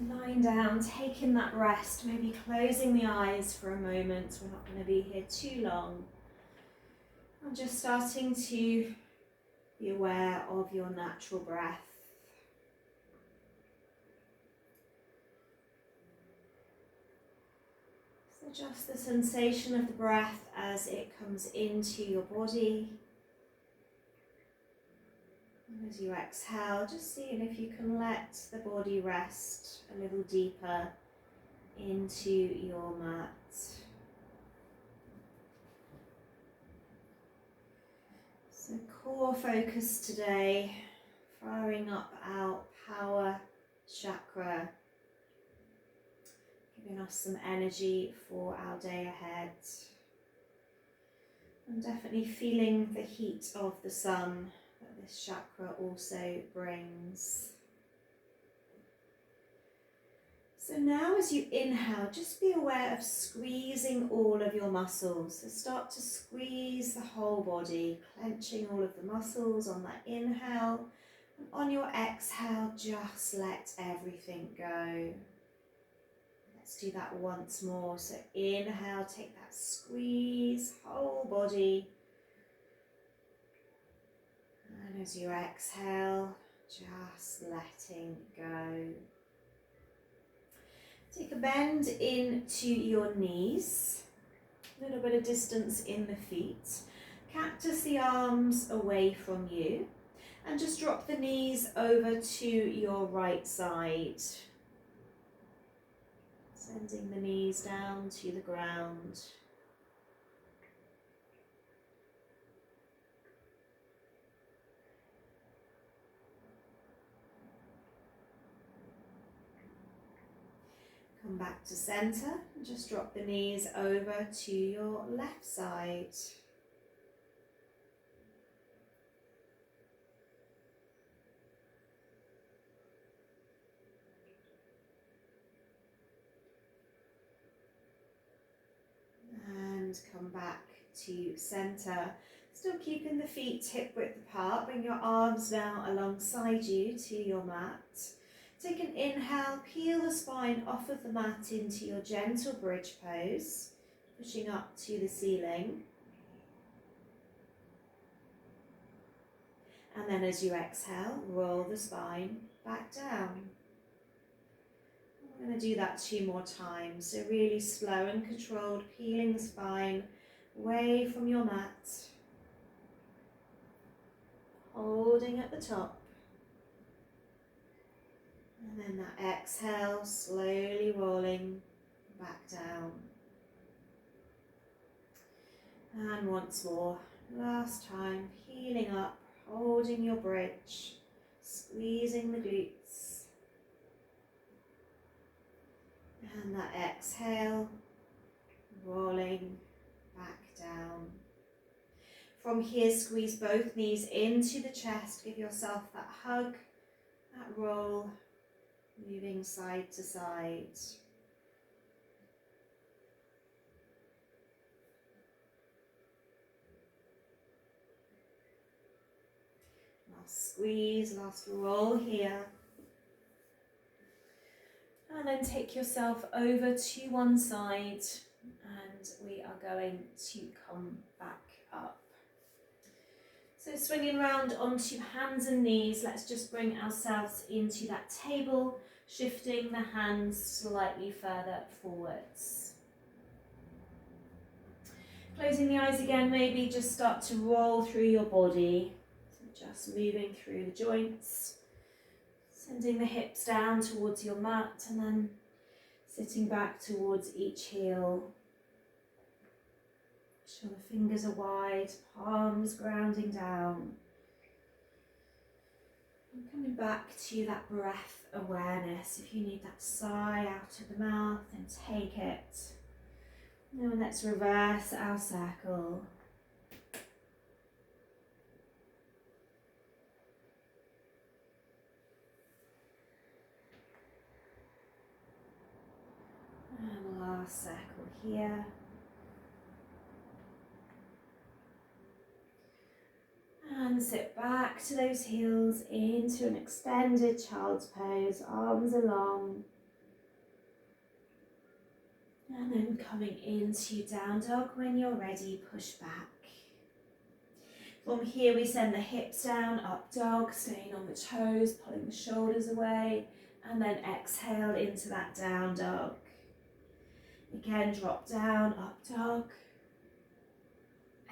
Lying down, taking that rest, maybe closing the eyes for a moment. We're not going to be here too long. I'm just starting to be aware of your natural breath. So just the sensation of the breath as it comes into your body. And as you exhale, just seeing if you can let the body rest a little deeper into your mat. So core focus today, firing up our power chakra, giving us some energy for our day ahead. And definitely feeling the heat of the sun that this chakra also brings. So now as you inhale, just be aware of squeezing all of your muscles. So start to squeeze the whole body, clenching all of the muscles on that inhale. And on your exhale, just let everything go. Let's do that once more. So inhale, take that squeeze, whole body. And as you exhale, just letting go. Take a bend into your knees, a little bit of distance in the feet. Cactus the arms away from you and just drop the knees over to your right side. Sending the knees down to the ground. Come back to center and just drop the knees over to your left side. And come back to center. Still keeping the feet hip width apart. Bring your arms now alongside you to your mat. Take an inhale, peel the spine off of the mat into your gentle bridge pose, pushing up to the ceiling. And then as you exhale, roll the spine back down. We're going to do that 2 more times. So really slow and controlled, peeling the spine away from your mat. Holding at the top. And then that exhale, slowly rolling back down. And once more, last time, healing up, holding your bridge, squeezing the glutes. And that exhale, rolling back down. From here, squeeze both knees into the chest, give yourself that hug, that roll, moving side to side. Last squeeze, last roll here. And then take yourself over to one side and we are going to come back up. So swinging round onto hands and knees, let's just bring ourselves into that table, shifting the hands slightly further forwards. Closing the eyes again, maybe just start to roll through your body. So just moving through the joints, sending the hips down towards your mat and then sitting back towards each heel. Sure the fingers are wide, palms grounding down. And coming back to that breath awareness. If you need that sigh out of the mouth, then take it. Now let's reverse our circle. And last circle here. And sit back to those heels into an extended child's pose, arms along. And then coming into down dog. When you're ready, push back. From here we send the hips down, up dog, staying on the toes, pulling the shoulders away, and then exhale into that down dog. Again, drop down, up dog.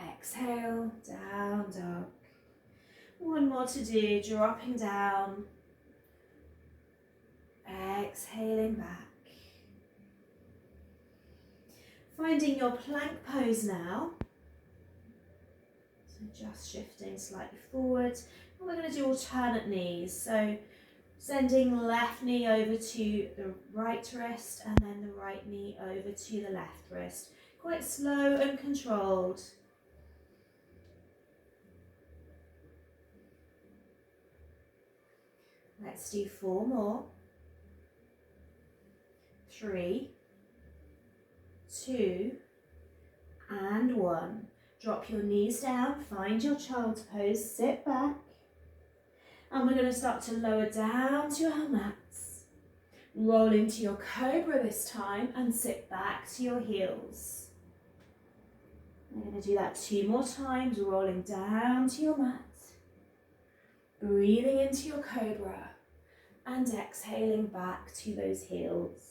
Exhale, down dog. One more to do, dropping down. Exhaling back. Finding your plank pose now. So just shifting slightly forward. And we're going to do alternate knees. So sending left knee over to the right wrist and then the right knee over to the left wrist. Quite slow and controlled. Let's do 4 more. 3, 2, and 1. Drop your knees down, find your child's pose, sit back. And we're going to start to lower down to our mats. Roll into your cobra this time and sit back to your heels. We're going to do that 2 more times, rolling down to your mat. Breathing into your cobra and exhaling back to those heels.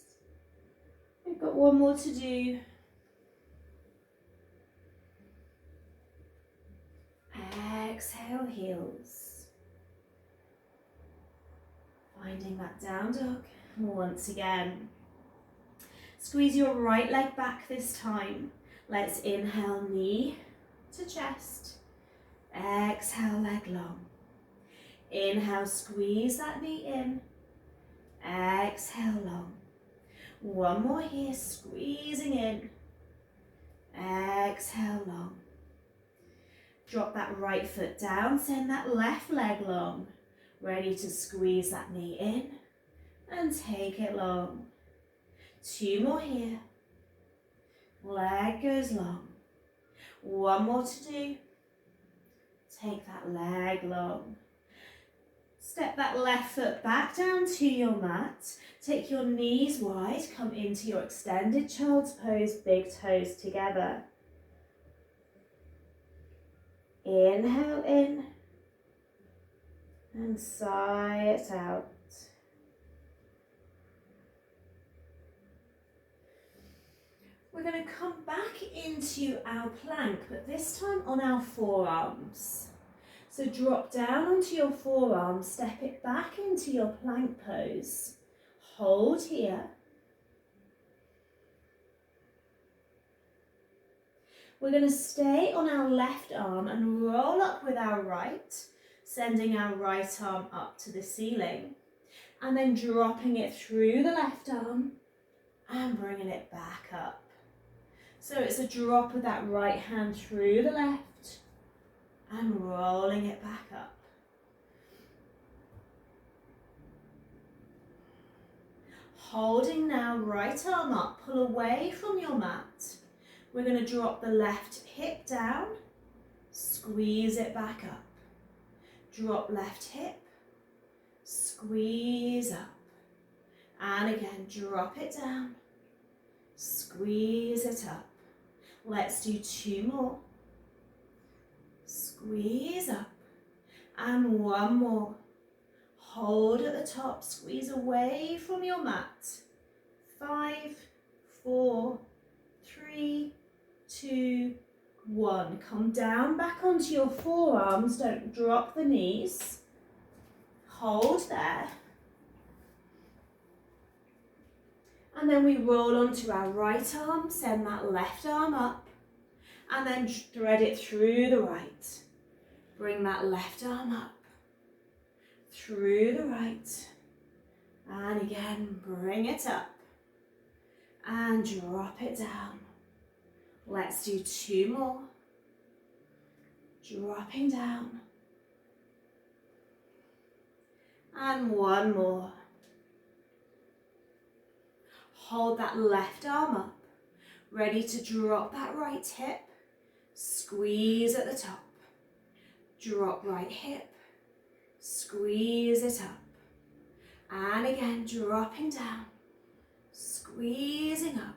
We've got 1 more to do. Exhale, heels. Finding that down dog once again. Squeeze your right leg back this time. Let's inhale, knee to chest. Exhale, leg long. Inhale, squeeze that knee in. Exhale, long. 1 more here, squeezing in. Exhale, long. Drop that right foot down, send that left leg long. Ready to squeeze that knee in and take it long. 2 more here. Leg goes long. 1 more to do. Take that leg long. Step that left foot back down to your mat. Take your knees wide, come into your extended child's pose, big toes together. Inhale in and sigh it out. We're going to come back into our plank, but this time on our forearms. So drop down onto your forearms, step it back into your plank pose. Hold here. We're going to stay on our left arm and roll up with our right, sending our right arm up to the ceiling, and then dropping it through the left arm and bringing it back up. So it's a drop with that right hand through the left and rolling it back up. Holding now, right arm up, pull away from your mat. We're going to drop the left hip down, squeeze it back up. Drop left hip, squeeze up. And again, drop it down, squeeze it up. Let's do 2 more. Squeeze up. And 1 more. Hold at the top, squeeze away from your mat. 5, 4, 3, 2, 1. Come down back onto your forearms, don't drop the knees. Hold there. And then we roll onto our right arm, send that left arm up, and then thread it through the right. Bring that left arm up, through the right, and again, bring it up, and drop it down. Let's do 2 more. Dropping down. And 1 more. Hold that left arm up, ready to drop that right hip, squeeze at the top. Drop right hip, squeeze it up. And again, dropping down, squeezing up.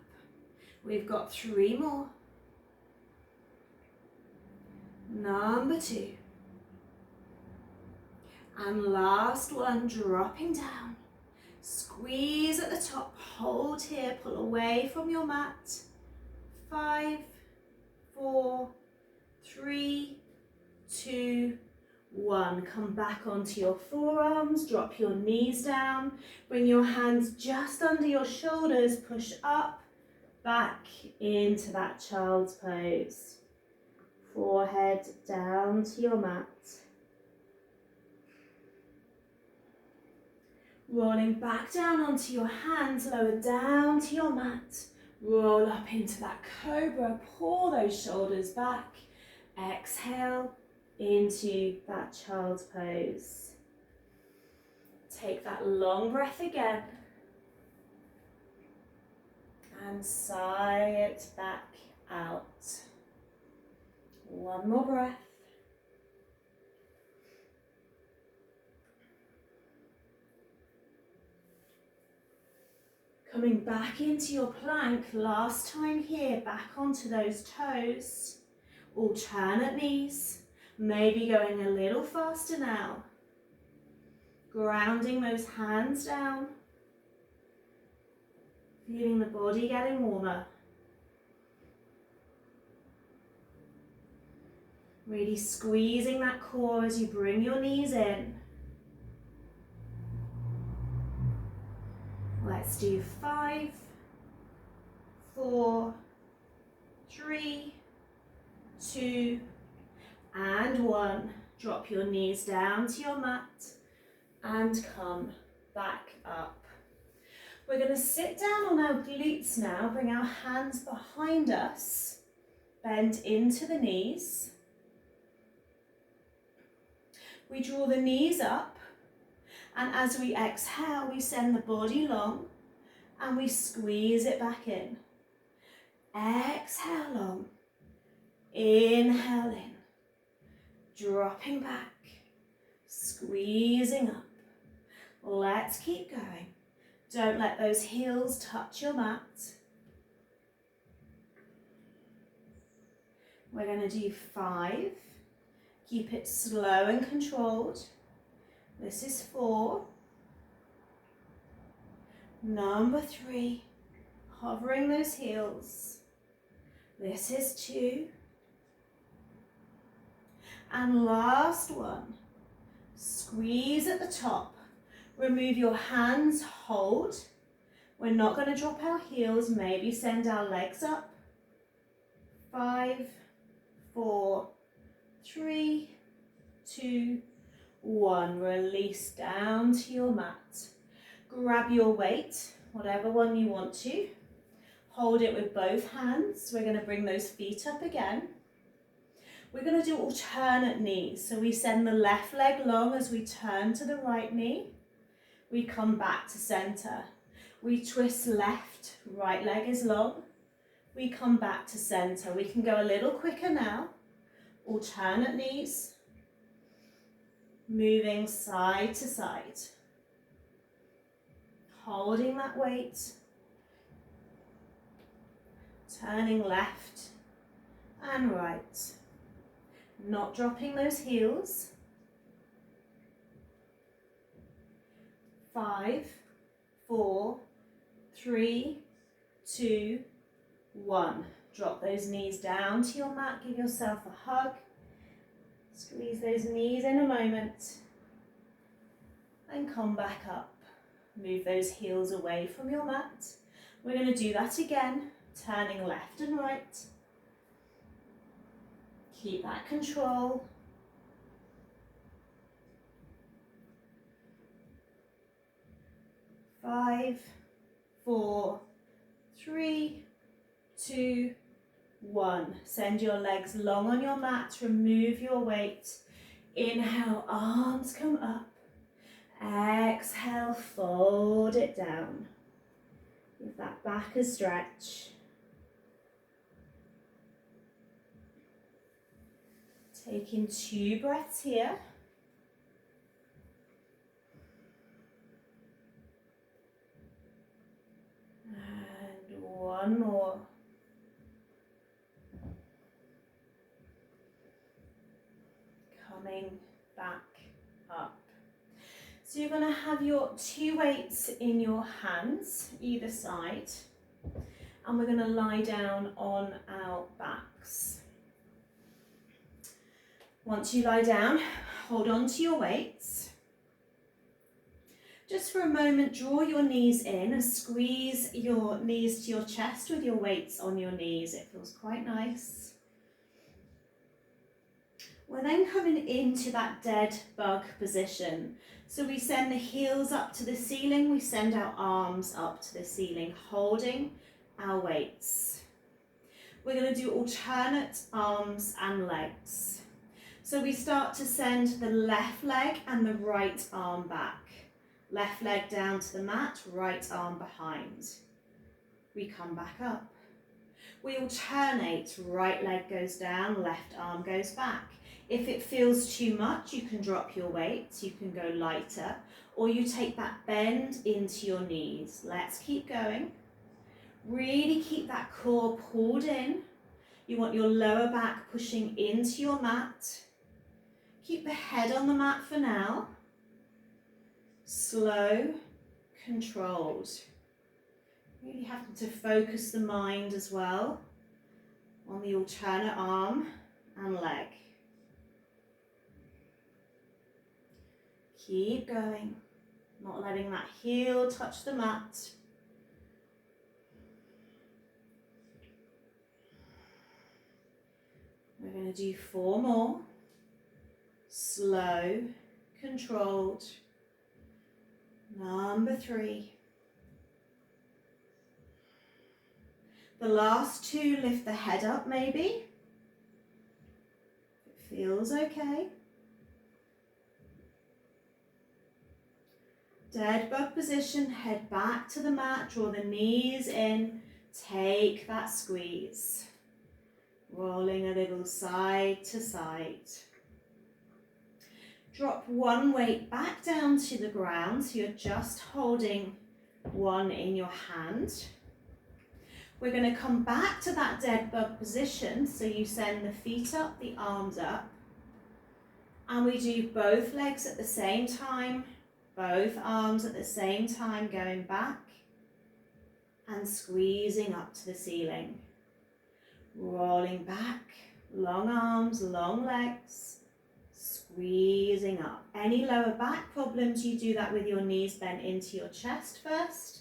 We've got 3 more. Number 2. And last one, dropping down. Squeeze at the top, hold here, pull away from your mat. 5, 4, 3, 2, 1. Come back onto your forearms, drop your knees down, bring your hands just under your shoulders, push up, back into that child's pose. Forehead down to your mat. Rolling back down onto your hands, lower down to your mat. Roll up into that cobra, pull those shoulders back. Exhale into that child's pose. Take that long breath again. And sigh it back out. One more breath. Coming back into your plank, last time here, back onto those toes. Alternate knees, maybe going a little faster now. Grounding those hands down. Feeling the body getting warmer. Really squeezing that core as you bring your knees in. Let's do 5, 4, 3, 2, and 1. Drop your knees down to your mat and come back up. We're going to sit down on our glutes now, bring our hands behind us, bend into the knees. We draw the knees up, and as we exhale, we send the body long and we squeeze it back in. Exhale long, inhale in, dropping back, squeezing up. Let's keep going. Don't let those heels touch your mat. We're going to do 5. Keep it slow and controlled. This is 4. Number 3, hovering those heels. This is 2. And last one, squeeze at the top. Remove your hands, hold. We're not going to drop our heels, maybe send our legs up. 5, 4, 3, 2, 1. Release down to your mat. Grab your weight, whatever one you want to. Hold it with both hands. We're going to bring those feet up again. We're going to do alternate knees. So we send the left leg long as we turn to the right knee. We come back to center. We twist left, right leg is long. We come back to center. We can go a little quicker now. Alternate knees. Moving side to side. Holding that weight. Turning left and right. Not dropping those heels. 5, 4, 3, 2, 1. Drop those knees down to your mat. Give yourself a hug. Squeeze those knees in a moment. And come back up. Move those heels away from your mat. We're going to do that again, turning left and right. Keep that control. 5, 4, 3, 2, 1. Send your legs long on your mat. Remove your weight. Inhale, arms come up. Exhale, fold it down. Give that back a stretch. Taking 2 breaths here. And one more. coming back up. So you're going to have your 2 weights in your hands, either side, and we're going to lie down on our backs. Once you lie down, hold on to your weights. Just for a moment, draw your knees in and squeeze your knees to your chest with your weights on your knees. It feels quite nice. We're then coming into that dead bug position. So we send the heels up to the ceiling, we send our arms up to the ceiling, holding our weights. We're going to do alternate arms and legs. So we start to send the left leg and the right arm back. Left leg down to the mat, right arm behind. We come back up. We alternate, right leg goes down, left arm goes back. If it feels too much, you can drop your weights, you can go lighter, or you take that bend into your knees. Let's keep going. Really keep that core pulled in. You want your lower back pushing into your mat. Keep the head on the mat for now. Slow, controlled. Really having to focus the mind as well on the alternate arm and leg. Keep going, not letting that heel touch the mat. We're going to do 4 more. Slow, controlled. Number 3. The last 2, lift the head up maybe. It feels okay. Dead bug position, head back to the mat, draw the knees in, take that squeeze. Rolling a little side to side. Drop one weight back down to the ground, so you're just holding one in your hand. We're going to come back to that dead bug position, so you send the feet up, the arms up, and we do both legs at the same time, both arms at the same time, going back and squeezing up to the ceiling. Rolling back, long arms, long legs, squeezing up. Any lower back problems, you do that with your knees bent into your chest first,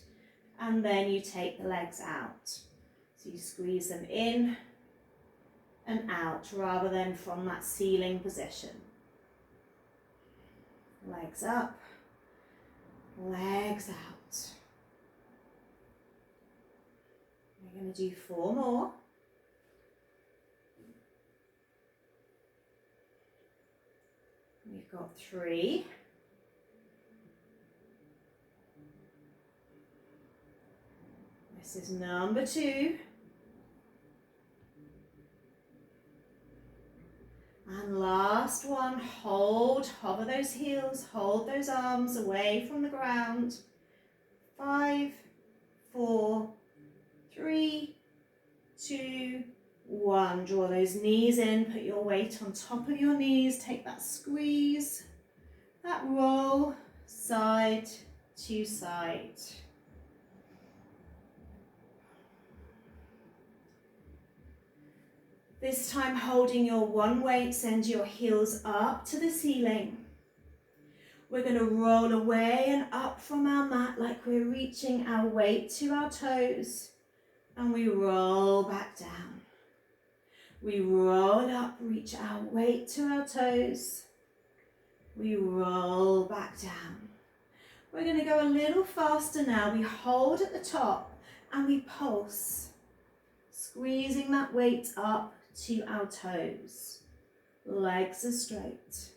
and then you take the legs out. So you squeeze them in and out rather than from that ceiling position. Legs up, legs out. We're going to do 4 more. We've got 3. This is number 2. And last one, hold, hover those heels, hold those arms away from the ground. 5, 4, 3, 2, 1. Draw those knees in, put your weight on top of your knees, take that squeeze, that roll, side to side. This time holding your one weight, send your heels up to the ceiling. We're going to roll away and up from our mat like we're reaching our weight to our toes, and we roll back down. We roll up, reach our weight to our toes. We roll back down. We're going to go a little faster now. We hold at the top and we pulse, squeezing that weight up to our toes. Legs are straight.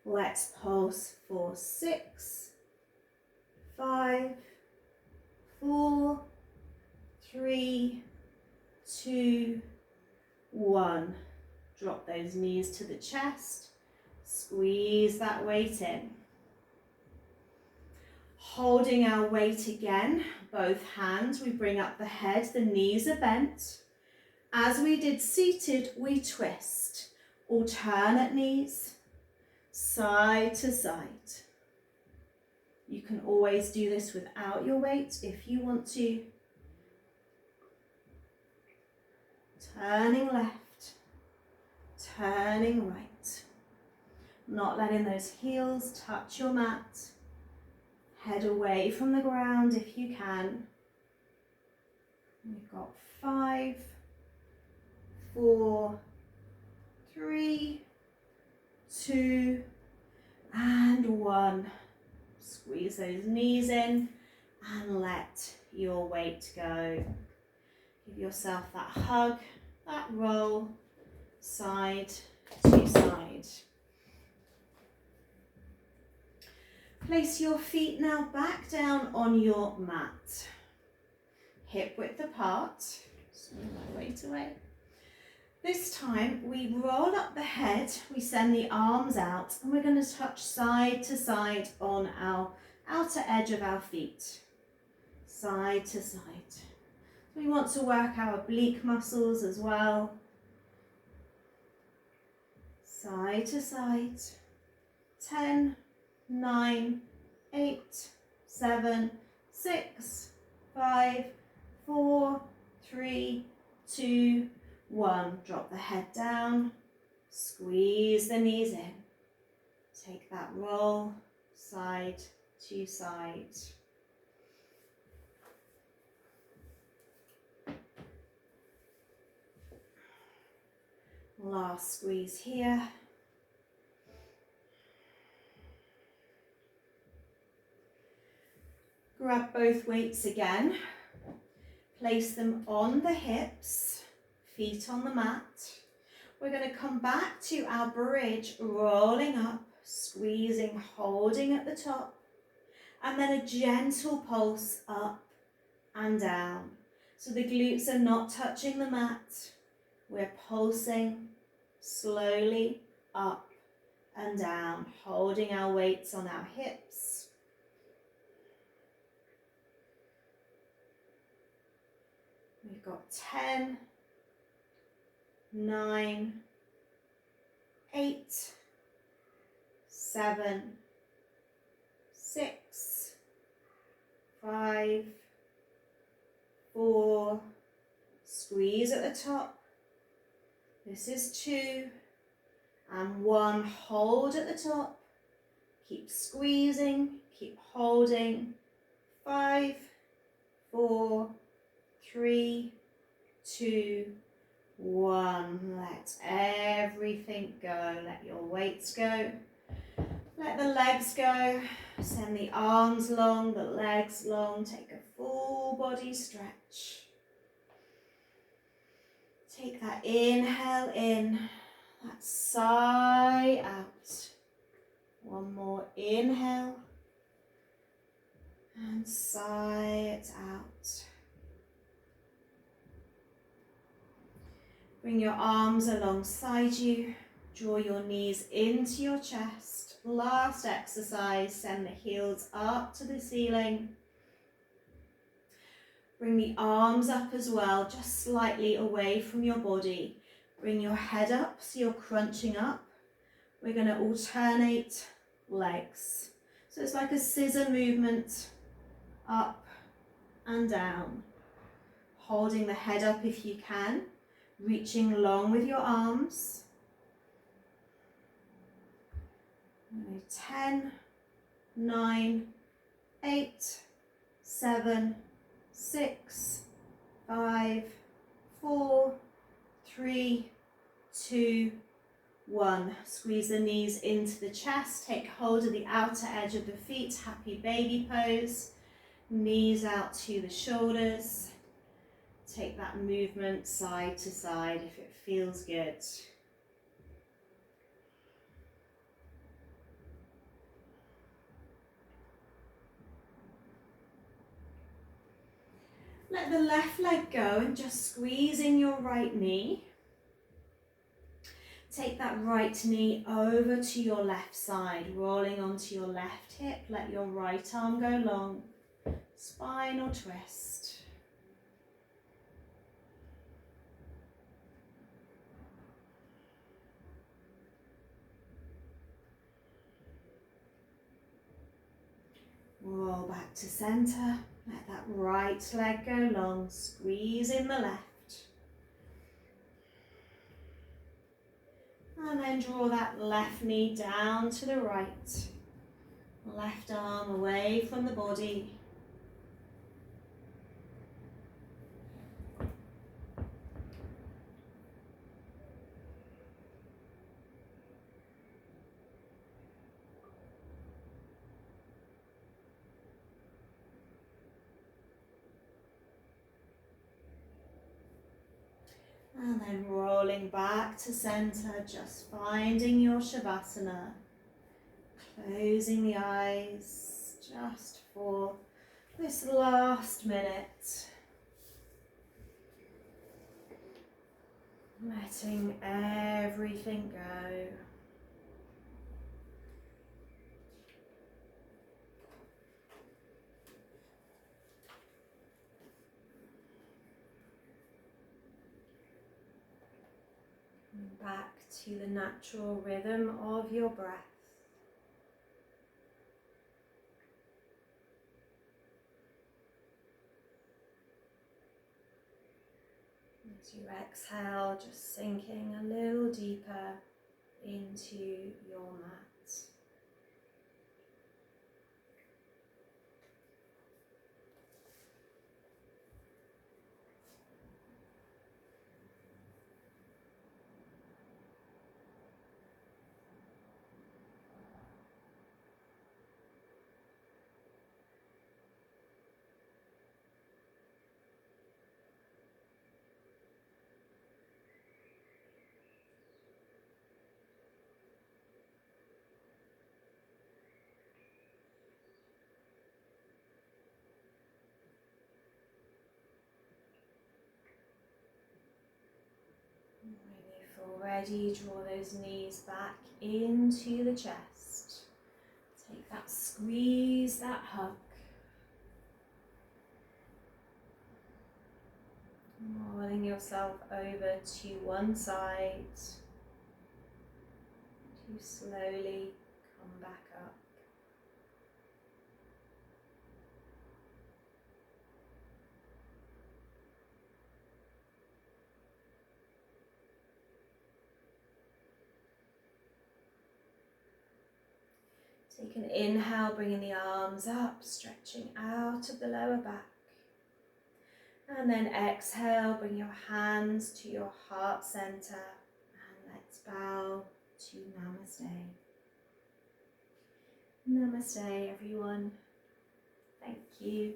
Let's pulse for 6, 5, 4, 3, 2, 1. Drop those knees to the chest. Squeeze that weight in. Holding our weight again, both hands, we bring up the head, the knees are bent. As we did seated, we twist. Alternate knees, side to side. You can always do this without your weight if you want to. Turning left, turning right. Not letting those heels touch your mat. Head away from the ground if you can. We've got 5, 4, 3, 2, and 1. Squeeze those knees in and let your weight go. Give yourself that hug, that roll, side to side. Place your feet now back down on your mat. Hip width apart. Swing my weight away. This time we roll up the head, we send the arms out, and we're going to touch side to side on our outer edge of our feet. Side to side. We want to work our oblique muscles as well. Side to side. 10, 9, 8, 7, 6, 5, 4, 3, 2, 1. Drop the head down. Squeeze the knees in. Take that roll side to side. Last squeeze here. Grab both weights again. Place them on the hips, feet on the mat. We're going to come back to our bridge, rolling up, squeezing, holding at the top, and then a gentle pulse up and down. So the glutes are not touching the mat. We're pulsing slowly up and down, holding our weights on our hips. We've got 10, 9, 8, 7, 6, 5, 4, squeeze at the top. This is 2, and 1, hold at the top. Keep squeezing, keep holding. 5, 4, 3, 2, 1. Let everything go. Let your weights go. Let the legs go. Send the arms long, the legs long. Take a full body stretch. Take that inhale in, that sigh out. One more inhale and sigh it out. Bring your arms alongside you. Draw your knees into your chest. Last exercise, send the heels up to the ceiling. Bring the arms up as well, just slightly away from your body. Bring your head up so you're crunching up. We're going to alternate legs. So it's like a scissor movement, up and down. Holding the head up if you can. Reaching long with your arms. 10, 9, 8, 7, 6, 5, 4, 3, 2, 1. Squeeze the knees into the chest. Take hold of the outer edge of the feet. Happy baby pose. Knees out to the shoulders. Take that movement side to side if it feels good. Let the left leg go and just squeeze in your right knee. Take that right knee over to your left side, rolling onto your left hip. Let your right arm go long. Spinal twist. Roll back to center. Let that right leg go long, squeeze in the left. And then draw that left knee down to the right. Left arm away from the body. And then rolling back to center, just finding your Shavasana. Closing the eyes just for this last minute. Letting everything go. Back to the natural rhythm of your breath. As you exhale, just sinking a little deeper into your mat. When you feel ready, draw those knees back into the chest. Take that squeeze, that hug. Rolling yourself over to one side to slowly come back up. Take an inhale, bringing the arms up, stretching out of the lower back. And then exhale, bring your hands to your heart center and let's bow to Namaste. Namaste, everyone. Thank you.